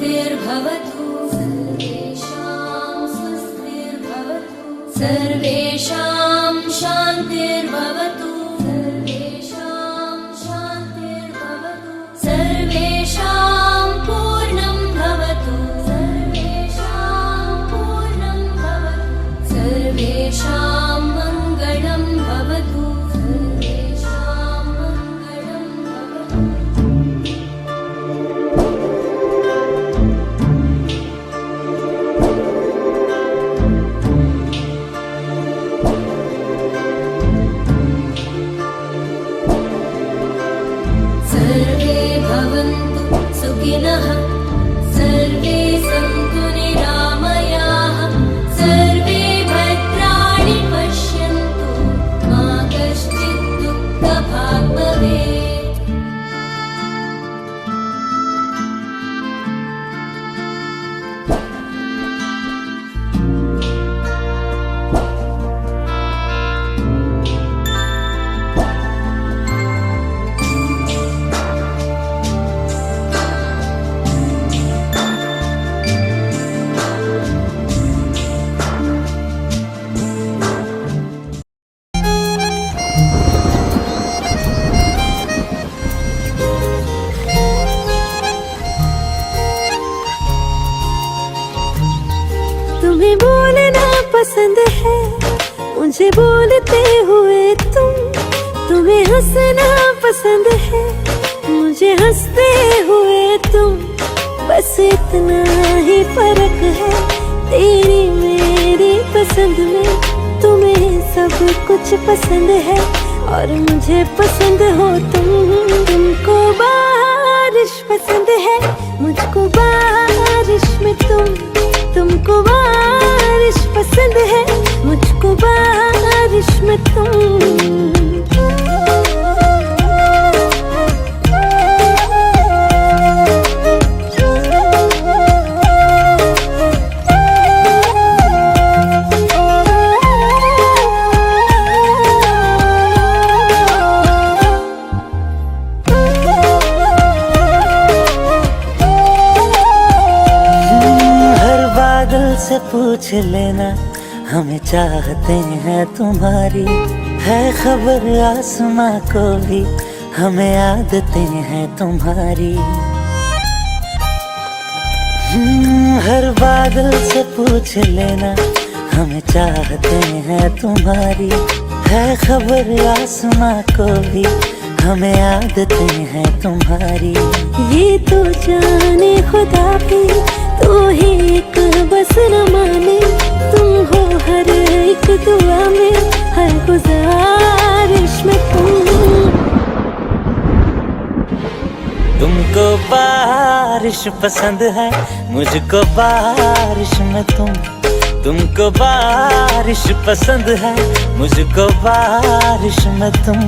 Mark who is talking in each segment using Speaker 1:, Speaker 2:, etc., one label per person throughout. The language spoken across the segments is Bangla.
Speaker 1: स्वस्तिर्भवतु सर्वेषां स्वस्तिर्भवतु सर्वेषां शान्तिर्भवतु सर्वेषां शान्तिर्भवतु सर्वेषां पूर्णं भवतु सर्वेषां पूर्णं भवतु सर्वेषां मङ्गलं भवतु सर्वेषां मङ्गलं भवतु। सर्वे भवन्तु सुखिनः सर्वे सन्तु निरामयाः सर्वे भद्राणि पश्यन्तु मा कश्चित् दुःखभाग् भवेत्।
Speaker 2: तुम्हें बोलना पसंद है मुझे बोलते हुए तुम्हें हंसना पसंद है मुझे हंसते हुए तुम। बस इतना ही फर्क है तेरी मेरी पसंद में। तुम्हें सब कुछ पसंद है और मुझे पसंद हो तुम। तुमको बारिश पसंद है मुझको बारिश में तुमको बारिश पसंद है मुझको बारिश में तुम।
Speaker 3: से पूछ लेना हमें चाहते हैं तुम्हारी। है खबर आसमां को भी हमें आदतें हैं तुम्हारी। हर बादल से पूछ लेना हमें चाहते हैं तुम्हारी। है खबर आसमां को भी हमें आदतें हैं तुम्हारी।
Speaker 2: ये तो जाने खुदा भी तू ही एक बस न माने। तुम हो हर एक दुआ में हर गुजारिश में
Speaker 3: तुमको बारिश पसंद है मुझको बारिश में तुमको बारिश पसंद है मुझको बारिश में तुम।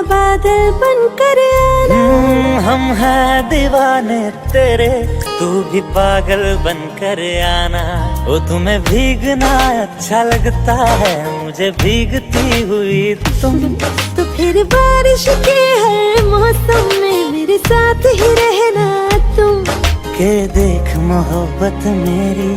Speaker 2: बादल बनकर आना।
Speaker 3: हम हैं दीवाने तेरे तू भी पागल बनकर आना। ओ तुम्हें भीगना अच्छा लगता है मुझे भीगती हुई तुम।
Speaker 2: तो फिर बारिश के हर मौसम में मेरे साथ ही रहना तुम।
Speaker 3: के देख मोहब्बत मेरी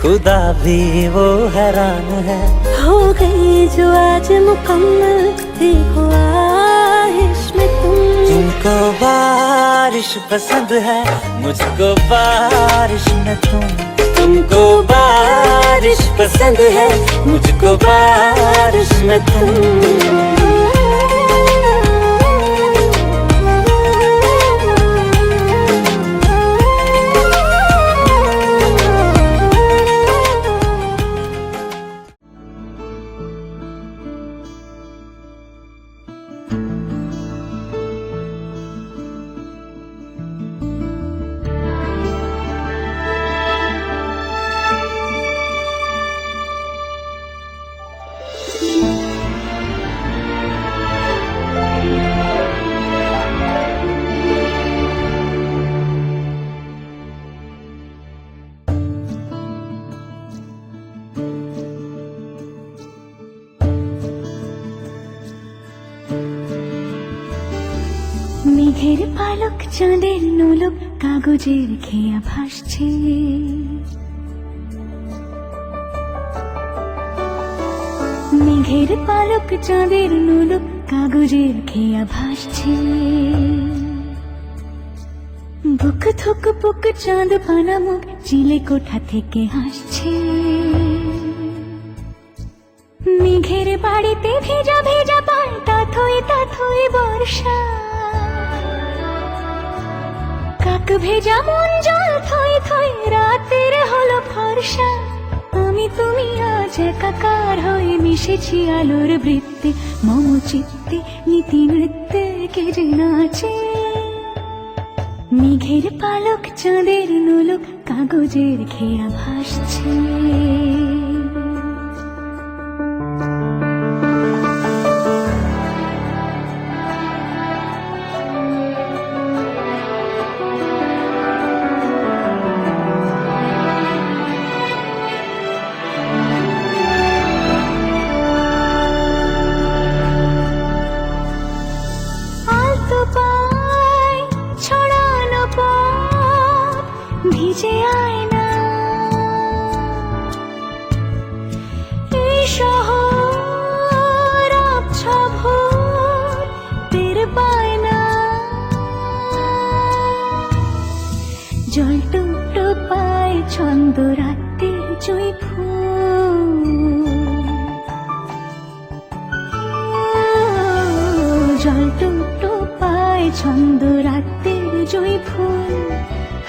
Speaker 3: खुदा भी वो हैरान है।
Speaker 2: हो गई जो आज मुकम्मल थी ख्वाहिश में
Speaker 3: तुमको बारिश पसंद है मुझको बारिश में तुमको बारिश पसंद है मुझको बारिश में तुम।
Speaker 2: মেঘের পালক চাঁদের নোলক কাগজের খেয়া ভাসছে, মেঘের পালক চাঁদের নোলক কাগজের খেয়া ভাসছে। বুক থুক বুক চাঁদ পানা মুখ চিলে কোঠা থেকে হাসছে। মেঘের বাড়িতে ভেজা ভেজা পায় তা থই বর্ষা, কাক ভেজা মন জল থই থই রাতের হলো ফর্সা। আমি তুমি আজ একাকার হয়ে মিশেছি আলোর বৃত্তে, মম চিত্তে নীতি নৃত্যে কে যে নাচে। মেঘের পালক চাঁদের নোলক কাগজের খেয়া ভাসছে। ভিজে আয়না এই শহর আবছা ভোর টের পায় না। জল টুকটো পায় ছন্দ রাতের জুঁই ফুল, জল টুকটো পায় ছন্দ রাতের জুঁই ফুল।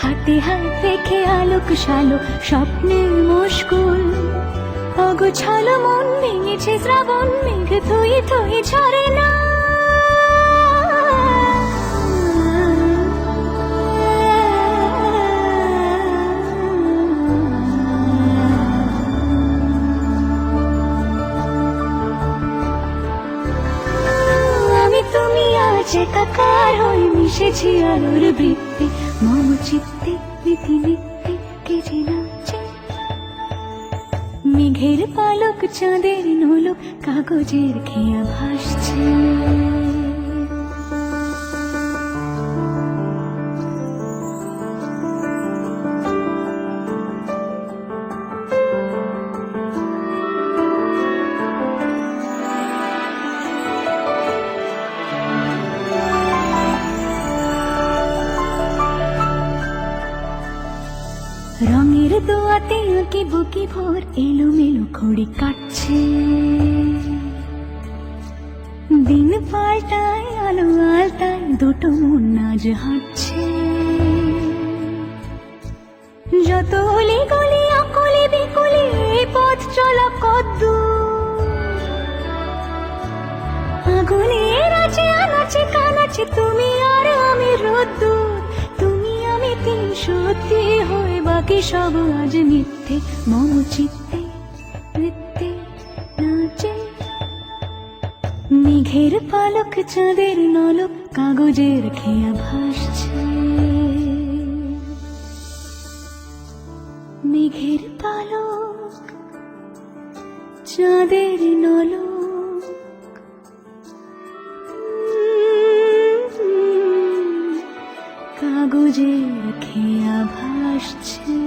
Speaker 2: হাতে হাত রেখে আলোক শালো স্বপ্নের মুশকুল, অগোছালো মন ভেঙেছে শ্রাবণ মেঘ থই থই ঝরে না। আমি তুমি আজ একাকার হয়ে মিশেছি আলোর বৃত্তে, মম চিত্তে নীতি নিত্যে কে যে নাচে। মেঘের পালক চাঁদের নোলক কাগজের খেয়া ভাসছে। রঙের দোয়াতে আঁকি বুকি ভোর এলোমেলো খড়ি কাটছে। দিন পাল্টায় আলো আলতায় দুটো মন আজ হাঁটছে। যত অলি গলি অকলি বিকলি এই পথ চলা কদ্দূর, আগুনের আছে আনাচে কানাচে তুমি আর আমি রোদ্দুর। তুমি আমি তিন সত্যি হয়ে বাকি সব আজ মিথ্যে, মম চিত্তে নৃত্যে নাচে। মেঘের পালক চাঁদের নলক কাগজের খেয়া ভাসছে। মেঘের পালক চাঁদের নলক কাগজের খেয়া ভাসছে।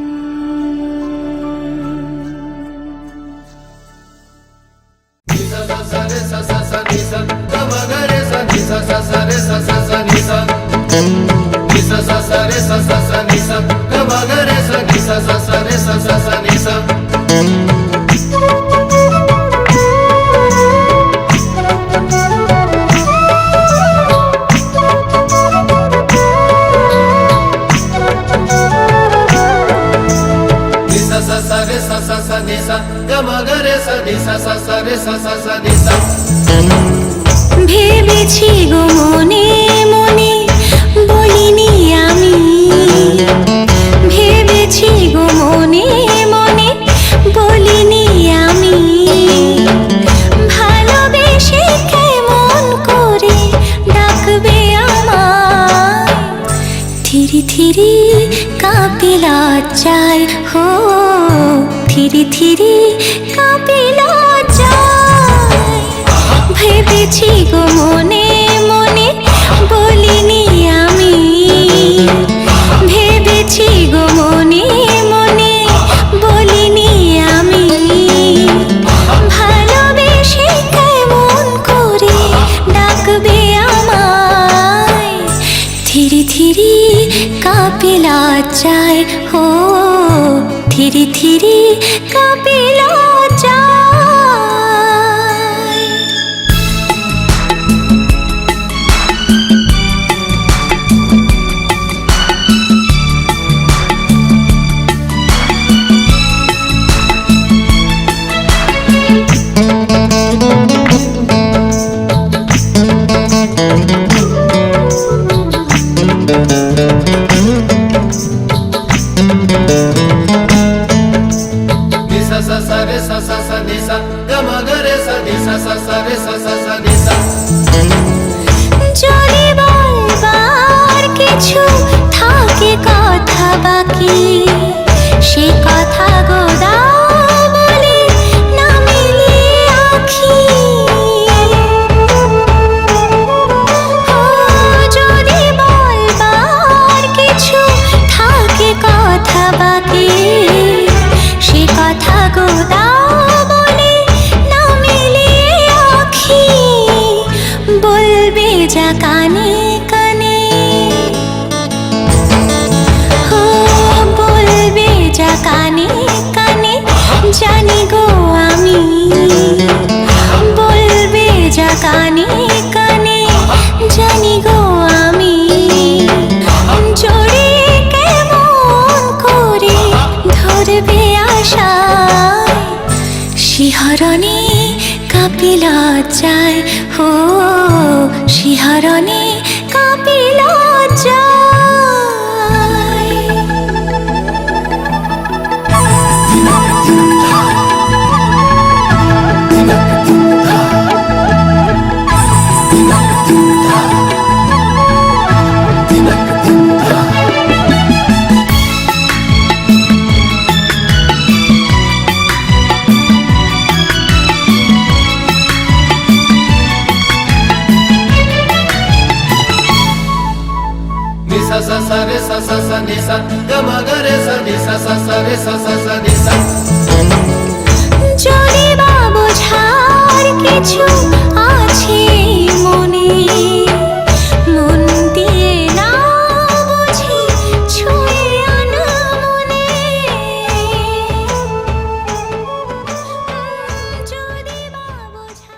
Speaker 2: ভেবেছি গো মনে মনে বলিনি আমি, ভেবেছি গো মনে মনে বলিনি আমি। ভালোবেসে কেমন করে ডাকবে আমায়, থিরি থিরি কাঁপে লজ্জায় হো, থিরি থিরি কাঁপে লজ্জায়। ভেবেছি গো মনে মনে বলিনি हो ধীরে ধীরে কাঁপে লজ্জায়। যদি বলবার কিছু থাকে কথা বাকি, সে কথা গোদা বলে না মিলিয়ে আঁখি। যদি বলবার কিছু থাকে কথা বাকি, সে কথা গোদা বলে না মিলিয়ে আঁখি। বলবে যা কানে কানে, বলবে যা কানে কানে, জানি গো আমি। বলবে যা কানে কানে, জানি গো আমি। জোরে কেমন করে ধরবে আশায়, শিহরণে কাঁপে লজ্জায়, হো শিহরণে কাঁপে লজ্জায়। যদি বা বোঝার কিছু আছে মনে, মন দিয়ে না বুঝি ছুঁয়ে আনা মনে। যদি বা বোঝা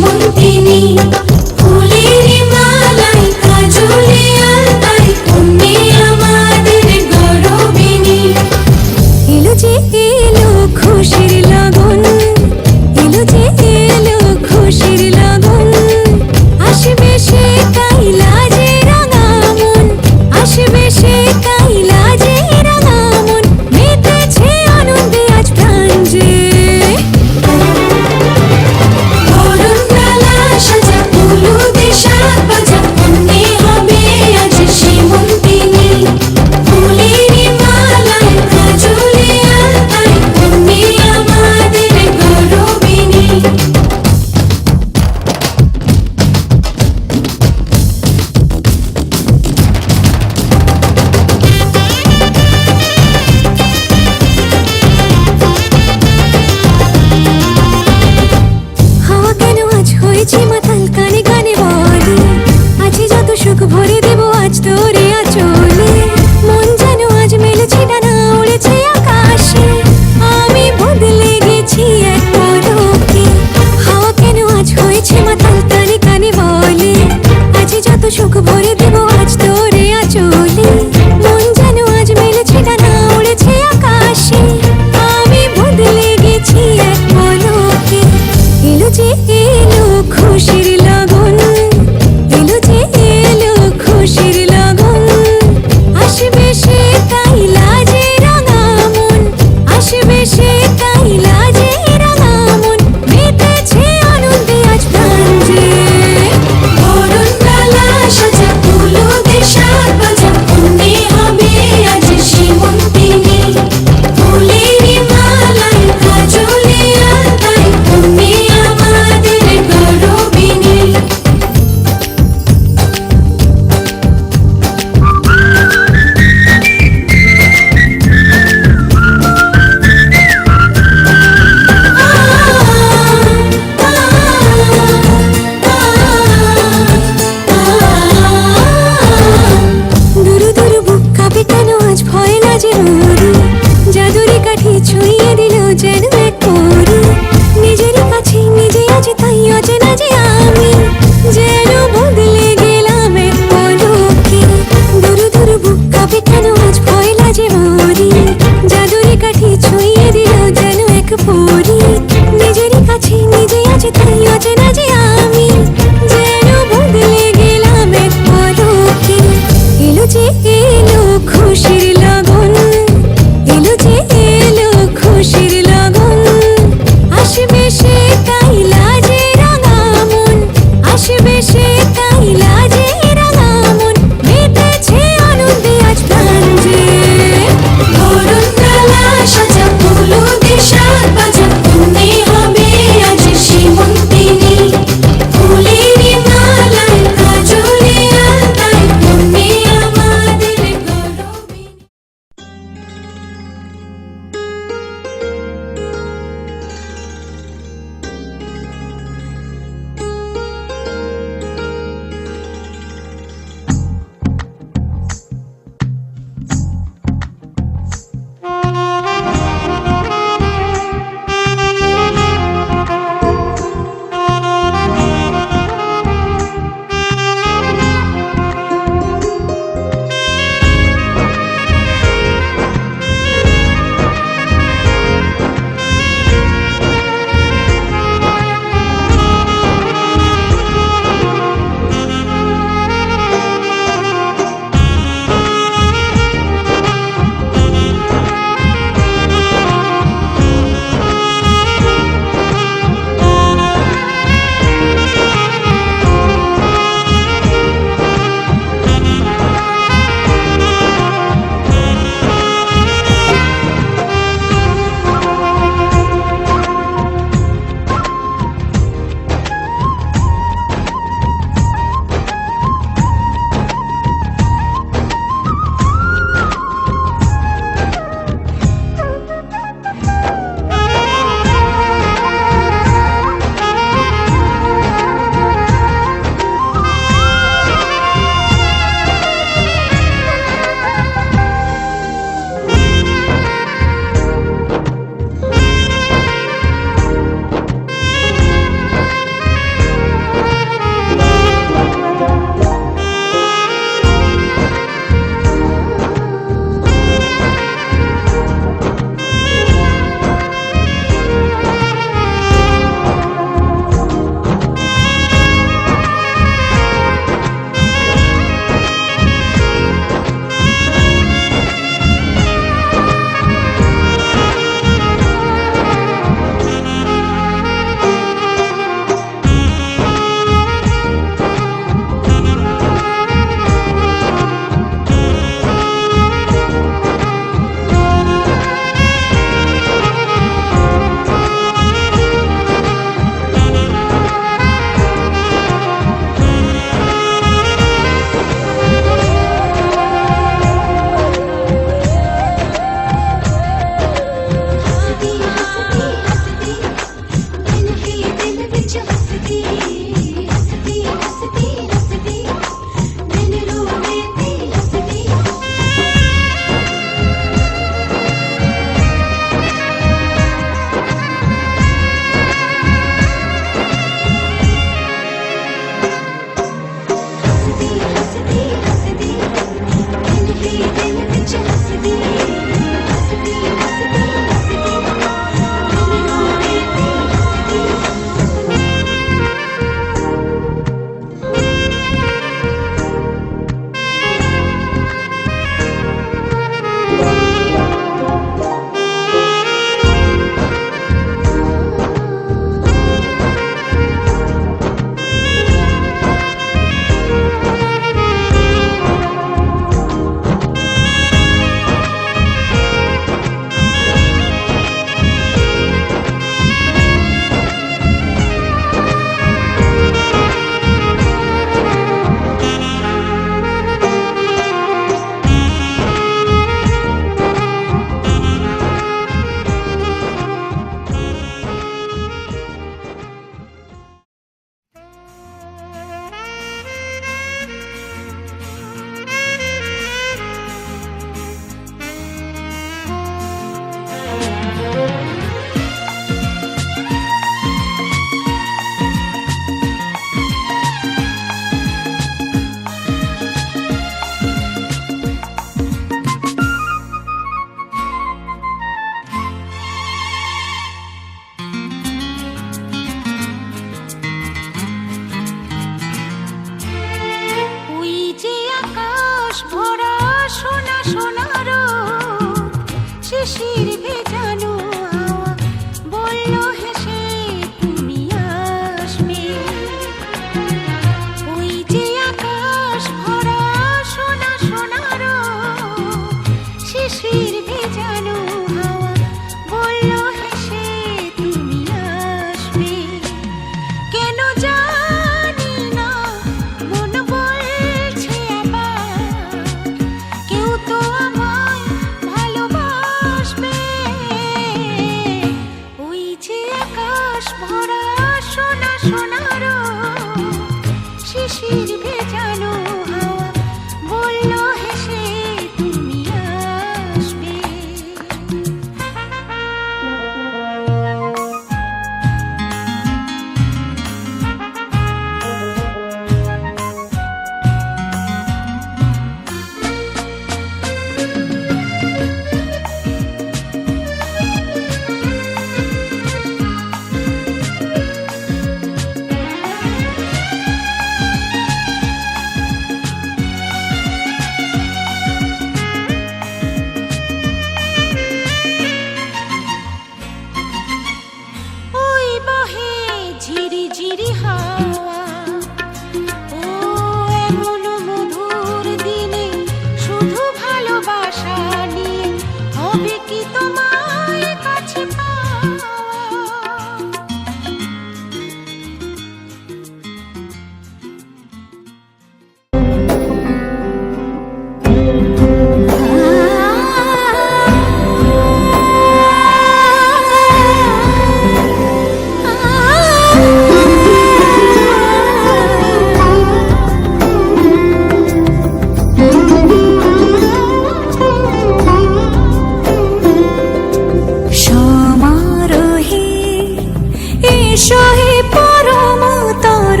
Speaker 2: পরমতর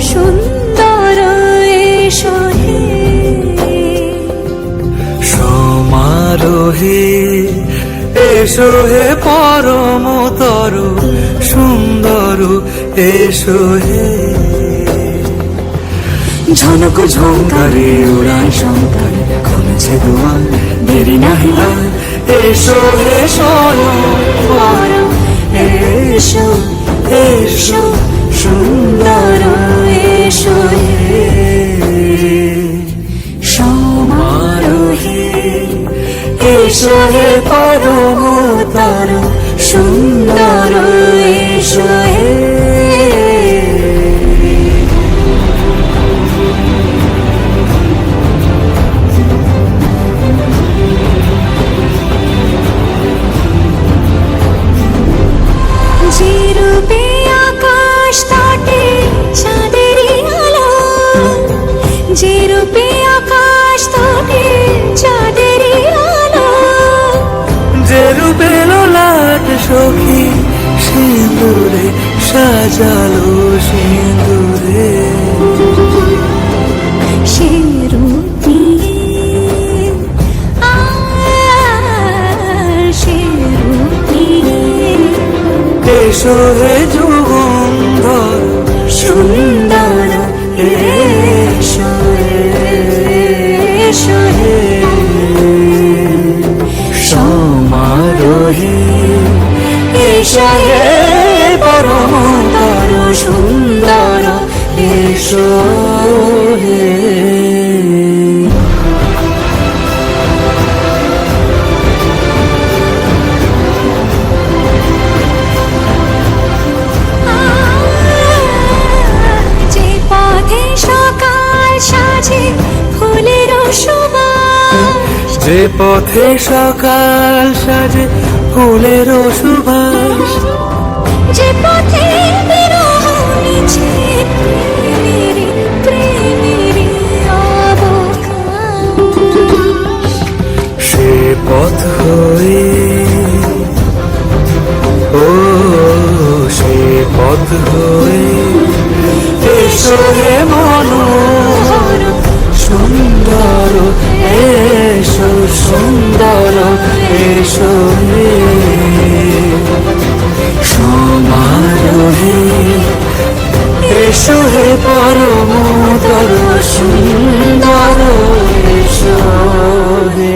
Speaker 2: সুন্দর এসো হে
Speaker 4: সমারোহে এসো হে পরমতর সুন্দর এসো হে ঝনক ঝঙ্কারে উড়াই শঙ্কর খুলেছে দুয়ার দেরি নাহি আর এসো হে
Speaker 2: পর এসো এসো সুন্দর এসো হে সমারোহে এসো হে পরমতর সুন্দর এসো হে যে রূপে আকাশ তটে চাঁদেরই আলো যে রূপে আকাশ তটে চাঁদেরই আলো
Speaker 4: যে রূপে লোলাট সখী সিঁদুরে সাজালো সিঁদুরে
Speaker 2: সে রূপ নিয়ে সে রূপ নিয়ে
Speaker 4: এসো হে যুগন্ধর
Speaker 2: সুন্দর এসো এসো হে
Speaker 4: সমারোহে
Speaker 2: এসো হে পরমতর সুন্দর এসো হে যে পথে সকাল সাজে ফুলের সুবাস
Speaker 4: যে পথে সকাল সাজে ফুলের সুবাস
Speaker 2: যে পথে বিরহ মিছে প্রেমের অবকাশ
Speaker 4: সে পথ হয়ে ও সে পথ হয়ে এসো হে মনোহর সুন্দর এসো সুন্দর এসো হে সমারোহে এসো হে পরমতর সুন্দর এসো হে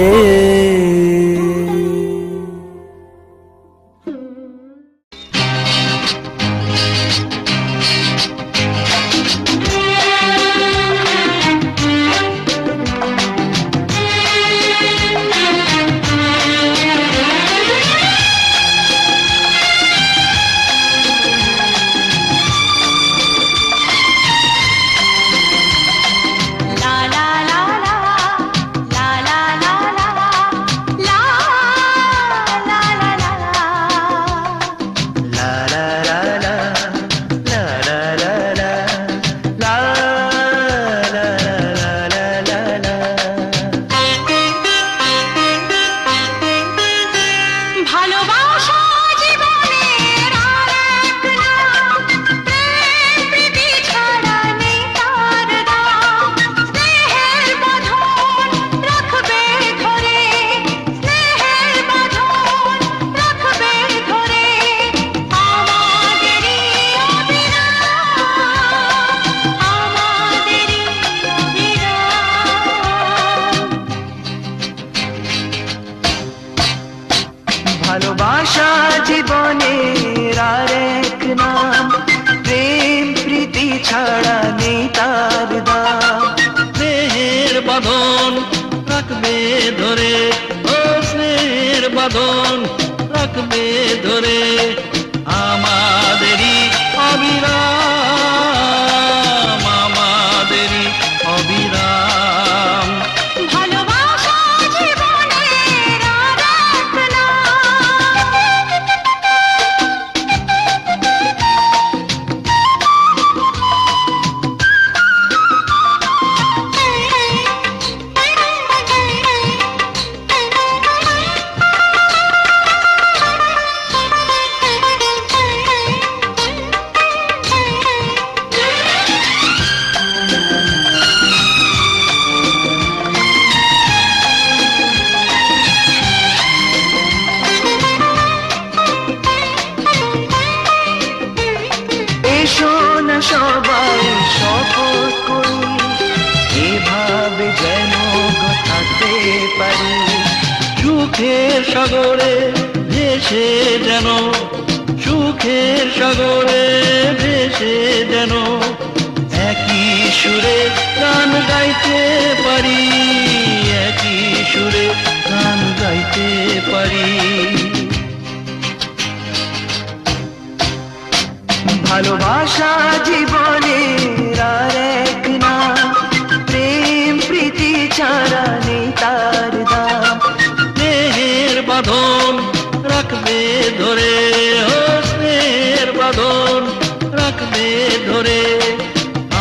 Speaker 5: ভালোবাসা জীবনের আর এক নাম প্রেম প্রীতি ছাড়া নেই তার দাম স্নেহের বাঁধন রাখবে ধরে ও স্নেহের বাঁধন রাখবে ধরে আমাদেরই অবিরাম আমাদেরই অবিরাম
Speaker 2: ভালোবাসা জীবনের আর এক নাম
Speaker 5: সবাই শপথ করি, এভাবে যেন থাকতে পারি। সুখের সাগরে ভেসে যেন, সুখের সাগরে ভেসে যেন একই সুরে গান গাইতে পারি, একই সুরে গান গাইতে পারি। ভালোবাসা জীবনের আর এক নাম, প্রেম প্রীতি ছাড়া নেই তার দাম। স্নেহের বাঁধন রাখবে ধরে, ও স্নেহের বাঁধন রাখবে ধরে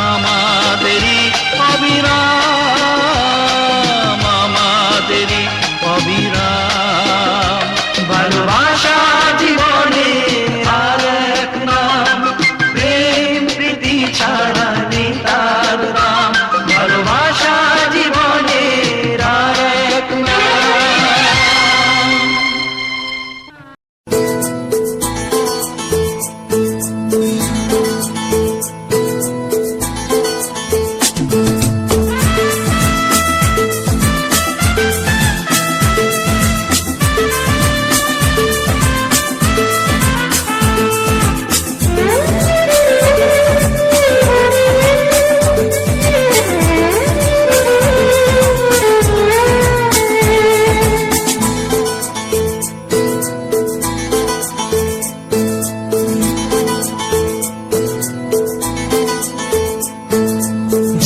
Speaker 5: আমাদেরই অবিরাম, আমাদেরই অবিরাম। ভালোবাসা জীবনে আর এক নাম, প্রেম প্রীতি ছাড়া নেই তার দাম। ভালোবাসা জীবনে আর এক নাম।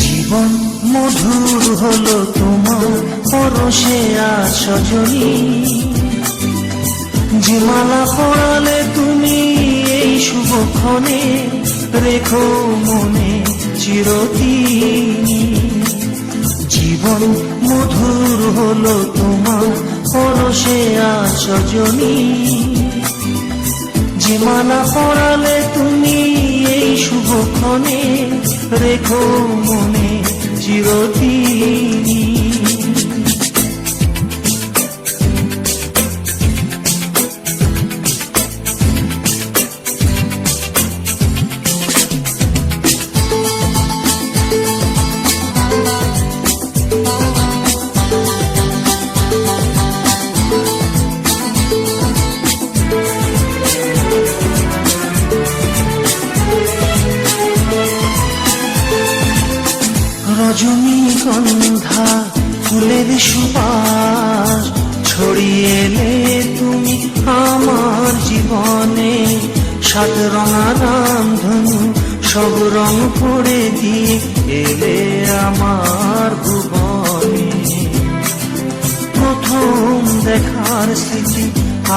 Speaker 3: জীবন মধুর হলো তোমার পরশে আজ সজনী, যে মালা পরালে তুমি এই শুভক্ষণে, রেখো মনে চিরদিন। জীবন মধুর হলো তোমার পরশে আজ সজনী, যে মালা পরালে তুমি এই শুভক্ষণে, রেখো মনে চিরদিন। রজনীগন্ধা ফুলের সুবাস ছড়িয়ে এলে তুমি আমার জীবনে, সাত রঙা রামধনু সব রং করে দিয়ে এলে আমার ভুবনে। প্রথম দেখার স্মৃতি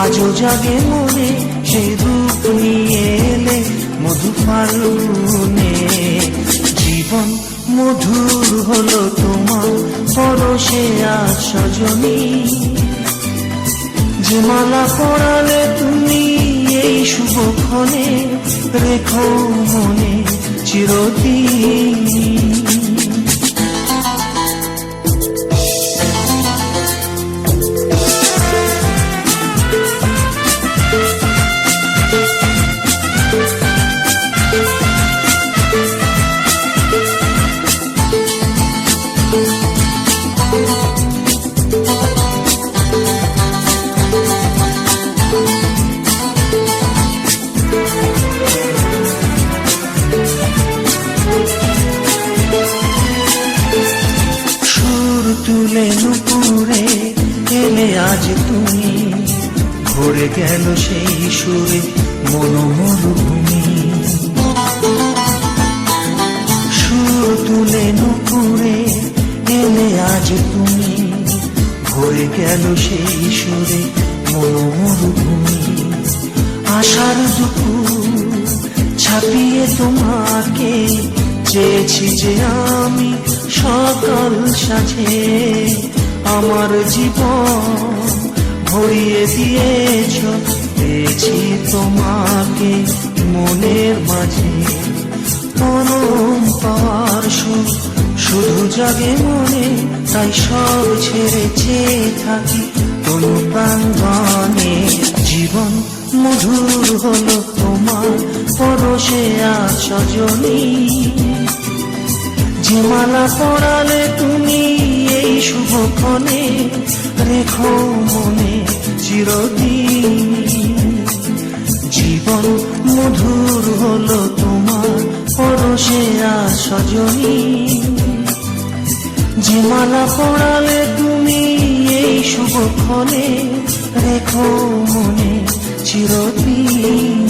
Speaker 3: আজও জাগে মনে, সেই রূপ নিয়ে এলে মধু ফাল্গুনে। জীবন মধুর হলো তোমার পরশে আজ সজনী, যে মালা পরালে তুমি এই শুভক্ষণে, রেখো মনে চিরদিন। তুলে নুপুরে এলে আজ তুমি, ভরে গেল সেই সুরে মনোমরুভূমি। সুর তুলে নুপুরে এলে আজ তুমি, ভরে গেল সেই সুরে মনোমরুভূমি। আশার দুপুর ছাপিয়ে তোমাকে চেয়েছি যে আমি সকাল সাজে, আমার জীবন ভরিয়ে দিয়েছ, পেয়েছি তোমাকে মনের মাঝে। পরম পাওয়ার সুখ শুধু জাগে মনে, তাই সব ছেড়ে চেয়ে থাকি তনু প্রাঙ্গণে। জীবন
Speaker 5: মধুর হলো তোমার পরশে আজ সজনী, যে মালা পরালে তুমি এই শুভক্ষণে, রেখো মনে চিরদিন। জীবন মধুর হলো তোমার পরশে আজ সজনী, যে মালা পরালে তুমি এই শুভক্ষণে, রেখো মনে চিরদিন।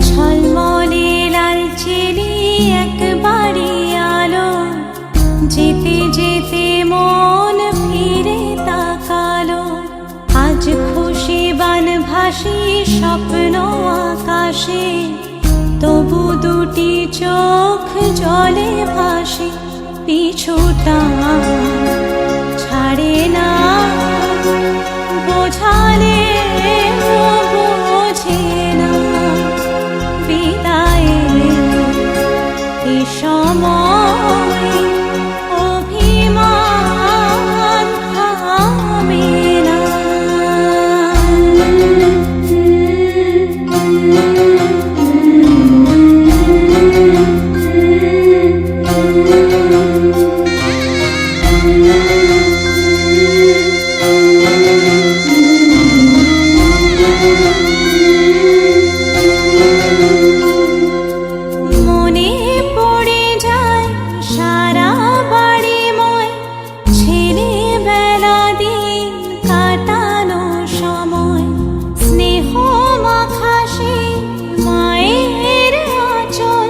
Speaker 2: ঝলমলে লালচেলি একবারই আলো, যেতে যেতে মন ফিরে তাকালো। আজ খুশি বানভাসি স্বপ্ন আকাশে, তবু দুটি চোখ জলে ভাসে। পিছুটা ছাড়ে না, বোঝালে বোঝে না। বিদায়ের এ সময় অভিমান থামে না। মনে পড়ে যায় সারা বাড়িময়, ছেলেবেলা দিন কাটানো সময়। স্নেহ মাখা সেই মায়ের আঁচল,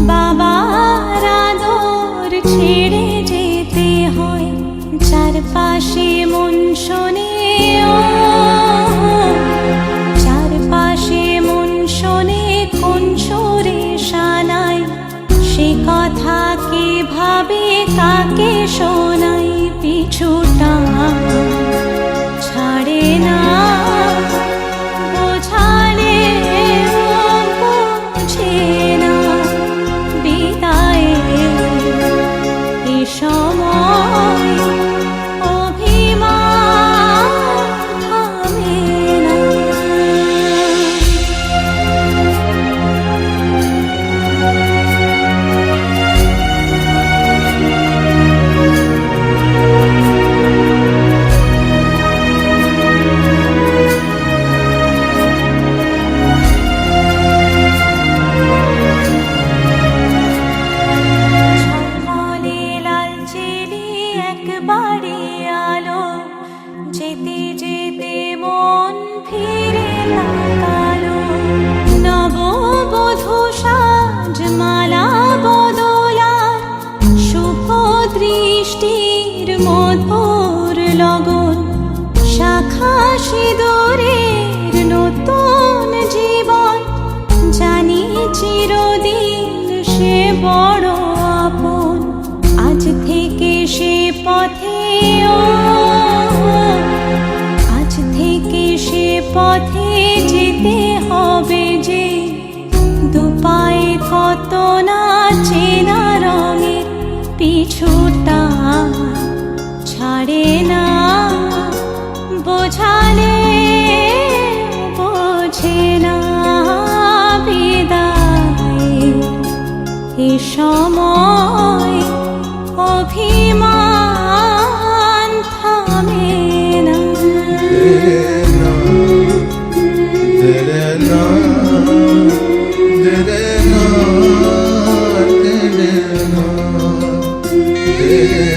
Speaker 2: বাবার আদর ছেড়ে যেতে হয়। চারপাশে মন শোনে, চারপাশে মন শোনে কোন সুরে শানাই। সে কথা কে ভাবে কাকে শোনাই। পিছুটা ছাড়ে না, বোঝালে বোঝে না। বিদায়ের এ সময় অভিমান থামে না। ঝলমলে লালচেলি একবারই আলো, যেতে যেতে মন ফিরে তাকালো। নববধূ সাজ মালা বদলা, শুভ দৃষ্টির মধুর লগন। শাখা সিঁদুরের নতুন জীবন, জানি চিরদিন সে বড় আপন। আজ থেকে সে পথে আজ থেকে সে পথে যেতে হবে যে। দুপায়ে কত না চেনা রঙের, পিছুটা ছাড়ে না। বোঝালে বোঝে না। বিদায়ের এ সময় অভিমান থামে না।
Speaker 6: तेरे